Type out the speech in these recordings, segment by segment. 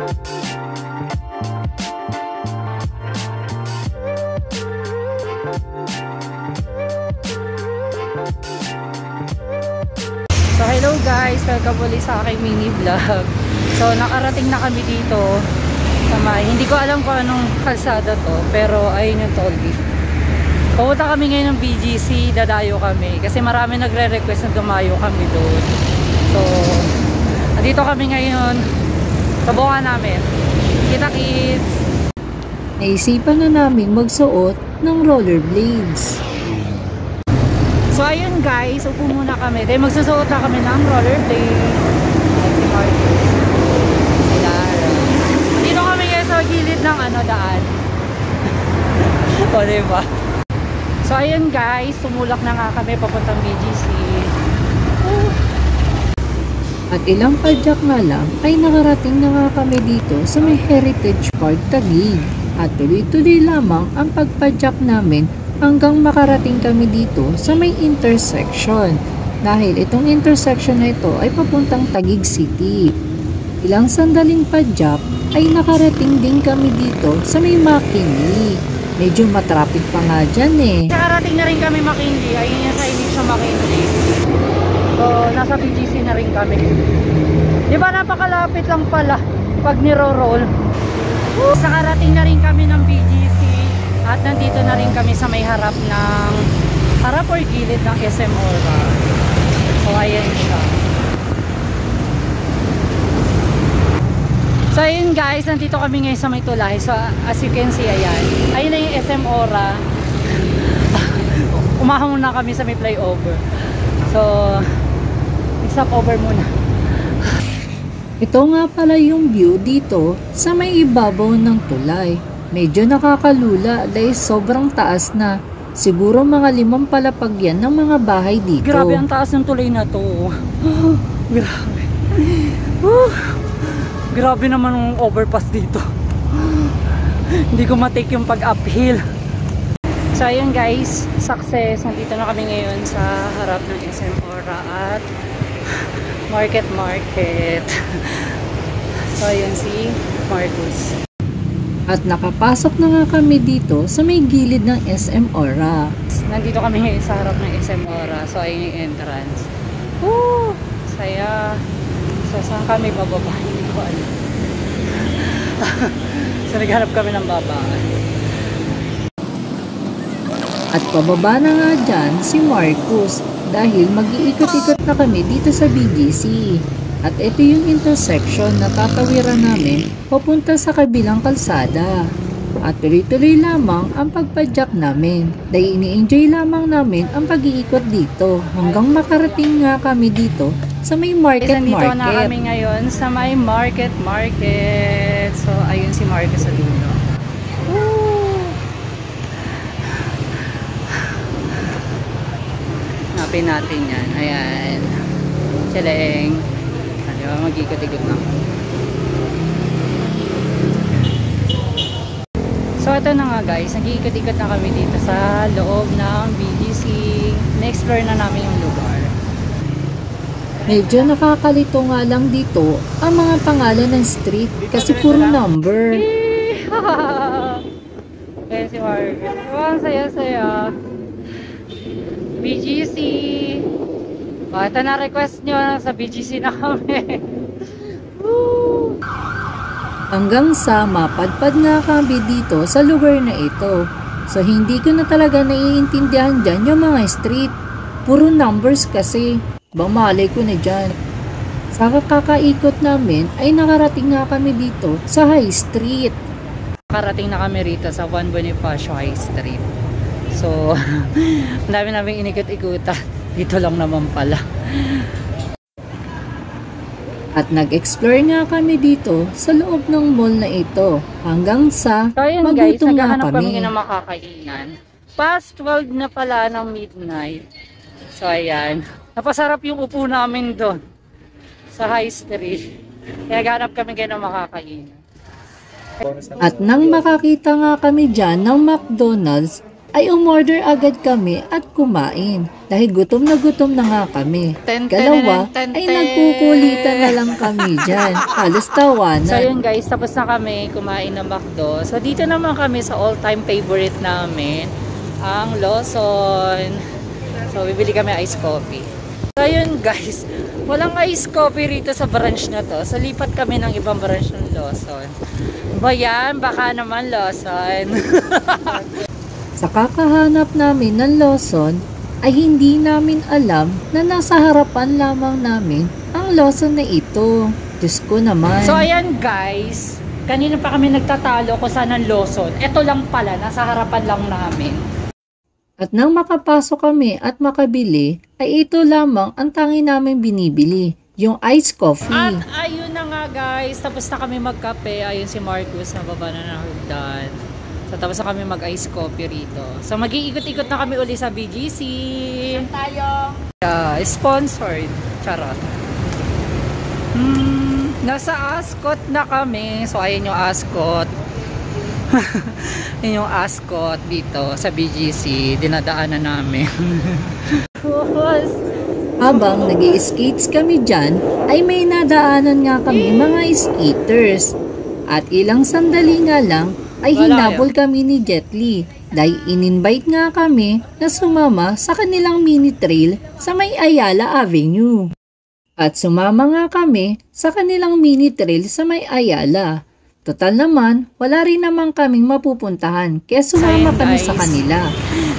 So hello guys, welcome ulit sa aking mini vlog. So nakarating na kami dito sa may, hindi ko alam kung anong kalsada to, pero ayun yung toll gate. Pumunta kami ngayon ng BGC, dadayo kami kasi marami nagre-request na dumayo kami doon. So andito kami ngayon, subukan namin. Kita kids! Naisipan na namin magsuot ng rollerblades. So ayun guys, upo muna kami. Dahil magsusuot na kami ng rollerblades. Si Marcus, si Lara. Dito kami guys sa gilid ng daan. O diba? So ayun guys, sumulak na nga kami papuntang BGC. At ilang padyak nga lang ay nakarating na nga kami dito sa may Heritage Park Taguig. At tuloy-tuloy lamang ang pagpadyak namin hanggang makarating kami dito sa may intersection. Dahil itong intersection na ito ay papuntang Taguig City. Ilang sandaling padyak ay nakarating din kami dito sa may McKinley. Medyo matraffic pa nga dyan eh. Nakarating na rin kami McKinley. Ayun yung signage sa McKinley. So nasa BGC na rin kami. Diba napakalapit lang pala pag niro-roll. Nakarating na rin kami ng BGC. At nandito na rin kami sa may harap or gilid ng SM Aura. So ayan siya. So ayun guys, nandito kami ngayon sa may tulay. So as you can see, ayan. Ayun na yung SM Aura. Umahon na kami sa may flyover. So stop over muna. Ito nga pala yung view dito sa may ibabaw ng tulay. Medyo nakakalula dahil sobrang taas na. Siguro mga 5 palapag yan ng mga bahay dito. Grabe ang taas ng tulay na to. Grabe. Grabe naman ang overpass dito. Hindi ko matake yung pag-uphill. So ayun guys, success. Nandito na kami ngayon sa harap ng SM Aura at Market. So ayun si Marcus. At nakapasok na nga kami dito sa may gilid ng SM Aura. Nandito kami ngayon sa harap ng SM Aura. So ayun yung entrance. Woo! Saya. So saan kami bababa? Hindi ko alam. So naghanap kami ng baba. At pababa na nga dyan si Marcus dahil mag-iikot-ikot na kami dito sa BGC. At ito yung intersection na tatawiran namin papunta sa kabilang kalsada. At tuloy-tuloy lamang ang pagpadyak namin. Dahil ini-enjoy lamang namin ang pag-iikot dito hanggang makarating nga kami dito sa may market. Dito na kami ngayon sa may market. So ayun si Marcus sa dulo. Hanapin natin yan. Ayan. Tsaleng. Diba, mag-ikot-ikot na. So ito na nga guys, nag-iikot-ikot na kami dito sa loob ng BGC. Na-explore na namin yung lugar. Medyo nakakalito nga lang dito ang mga pangalan ng street kasi puro number. Ayan si Marcus. Ang saya-saya. BGC. Ito na request nyo, sa BGC na kami. Hanggang sa mapadpad nga kami dito sa lugar na ito. So hindi ko na talaga naiintindihan dyan yung mga street. Puro numbers kasi. Malay ko na dyan. Sa kakaikot namin ay nakarating nga kami dito sa High Street. Nakarating na kami rito sa Juan Bonifacio High Street. So, ang dami namin inikot-ikutan. Dito lang naman pala. At nag-explore nga kami dito sa loob ng mall na ito hanggang sa magutom nga kami. Kami ng makakainan. Past 12 na pala ng midnight. So ayan, napasarap yung upo namin doon sa High Street. Kaya ganap kami ng makakainan. At nang makakita nga kami dyan ng McDonald's, ay umorder agad kami at kumain dahil gutom na nga kami. Dalawa ay nagkukulitan na lang kami dyan. Halos tawanan. So yun guys, tapos na kami kumain ng McDo. So dito naman kami sa all-time favorite namin, ang Lawson. So bibili kami ice coffee. So yun guys, walang ice coffee rito sa branch na to. So lipat kami ng ibang branch ng Lawson. Ba yan? Baka naman Lawson. Sa kakahanap namin ng Lawson, ay hindi namin alam na nasa harapan lamang namin ang Lawson na ito. Diyos ko naman. So ayan guys, kanina pa kami nagtatalo kung saan ang Lawson. Ito lang pala, nasa harapan lang namin. At nang makapasok kami at makabili, ay ito lamang ang tangi namin binibili, yung iced coffee. At ayun na nga guys, tapos na kami magkape. Ayun si Marcus, nababa na ng hagdan. So tapos na kami mag-ice coffee rito. So mag-iikot-ikot na kami uli sa BGC. Tayo. Sponsored. Charot. Nasa Ascot na kami. So ayan yung Ascot. Yan yung Ascot dito sa BGC. Dinadaanan namin. Habang nag-i-skates kami dyan, ay may nadaanan nga kami mga skaters. At ilang sandali nga lang, ay hinabol kami ni Jet Li dahil in-invite nga kami na sumama sa kanilang mini trail sa may Ayala Avenue. At sumama nga kami sa kanilang mini trail sa may Ayala. Total naman, wala rin naman kaming mapupuntahan kaya sumama kami sa kanila.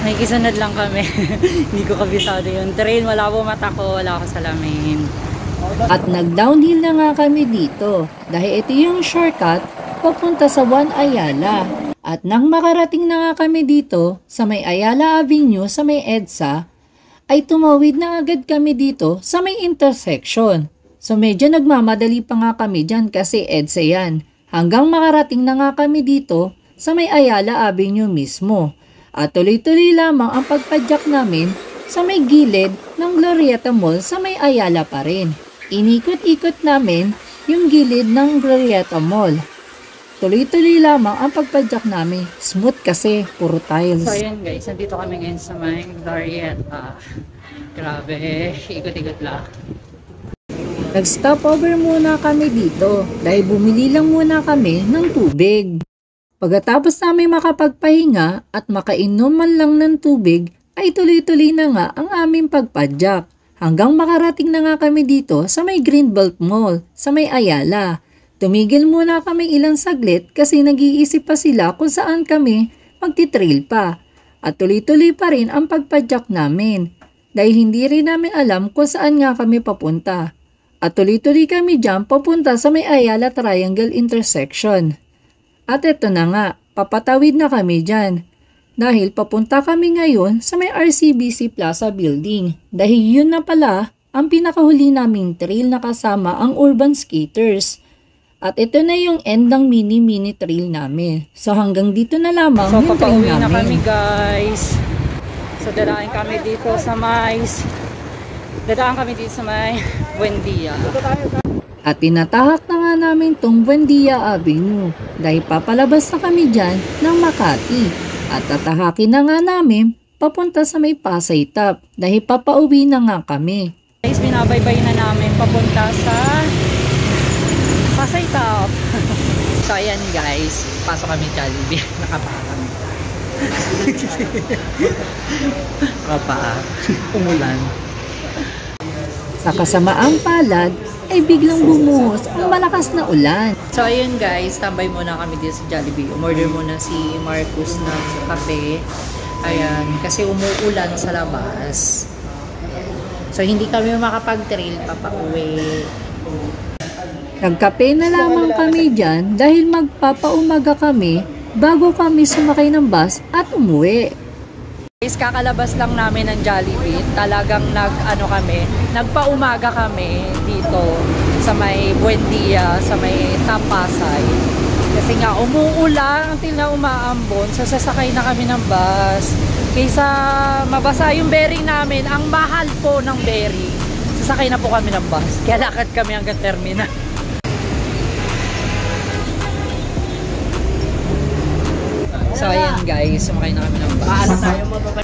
May kisunod lang kami. Hindi ko kabisado yung trail. Wala po mata ko, wala ako salamin. At nag-downhill na nga kami dito dahil ito yung shortcut papunta sa One Ayala. At nang makarating na nga kami dito sa may Ayala Avenue sa may EDSA, ay tumawid na agad kami dito sa may intersection. So medyo nagmamadali pa nga kami dyan kasi EDSA yan. Hanggang makarating na nga kami dito sa may Ayala Avenue mismo. At tuloy-tuloy lamang ang pagpadyak namin sa may gilid ng Glorieta Mall sa may Ayala pa rin. Inikot-ikot namin yung gilid ng Glorieta Mall. Tuloy-tuloy lamang ang pagpadyak namin. Smooth kasi, puro tiles. So ayan guys, nandito kami ngayon sa may Glorieta. Grabe, ikot-ikot lang. Nag-stop over muna kami dito dahil bumili lang muna kami ng tubig. Pagkatapos namin makapagpahinga at makainom man lang ng tubig, ay tuloy-tuloy na nga ang aming pagpadyak. Hanggang makarating na nga kami dito sa may Greenbelt Mall, sa may Ayala. Tumigil muna kami ilang saglit kasi nag-iisip pa sila kung saan kami magtitrail pa. At tuloy-tuloy pa rin ang pagpadyak namin dahil hindi rin namin alam kung saan nga kami papunta. At tuloy-tuloy kami dyan papunta sa may Ayala Triangle Intersection. At eto na nga, papatawid na kami dyan. Dahil papunta kami ngayon sa may RCBC Plaza Building. Dahil yun na pala ang pinakahuli naming trail na kasama ang Urban Skaters. At ito na yung end ng mini trail namin. So hanggang dito na lamang yung trail namin. So papauwi na kami guys. So dadaan kami dito sa may Buendia. At tinatahak na nga namin tong Buendia Avenue dahil papalabas na kami dyan ng Makati. At tatahakin na nga namin papunta sa may Pasay Top dahil papauwi na nga kami. Guys, binabaybay na namin papunta sa Pasay Top. So ayan guys, pasok kami Jollibee. Nakapaa kami. Nakapaa. Umulan. Sa kasamaang palad ay biglang bumuhos ang malakas na ulan. So ayun guys, tambay muna kami dito sa Jollibee. Umorder muna si Marcus ng kape. Ayan, kasi umuulan sa labas. So hindi kami makapag-trail papauwi. Nagkape na lamang kami dyan dahil magpapaumaga kami bago kami sumakay ng bus at umuwi. Guys, kakalabas lang namin ng Jollibee. Talagang nagpaumaga kami dito sa may Buendia, sa may Tapasay. Kasi nga umuulan until na umaambon. So sasakay na kami ng bus. Kaysa mabasa yung bearing namin, ang mahal po ng bearing. Sasakay na po kami ng bus. Kaya lakad kami hanggang terminal. So So ayan guys, sumakay na kami ng bus. Paano tayo mababay?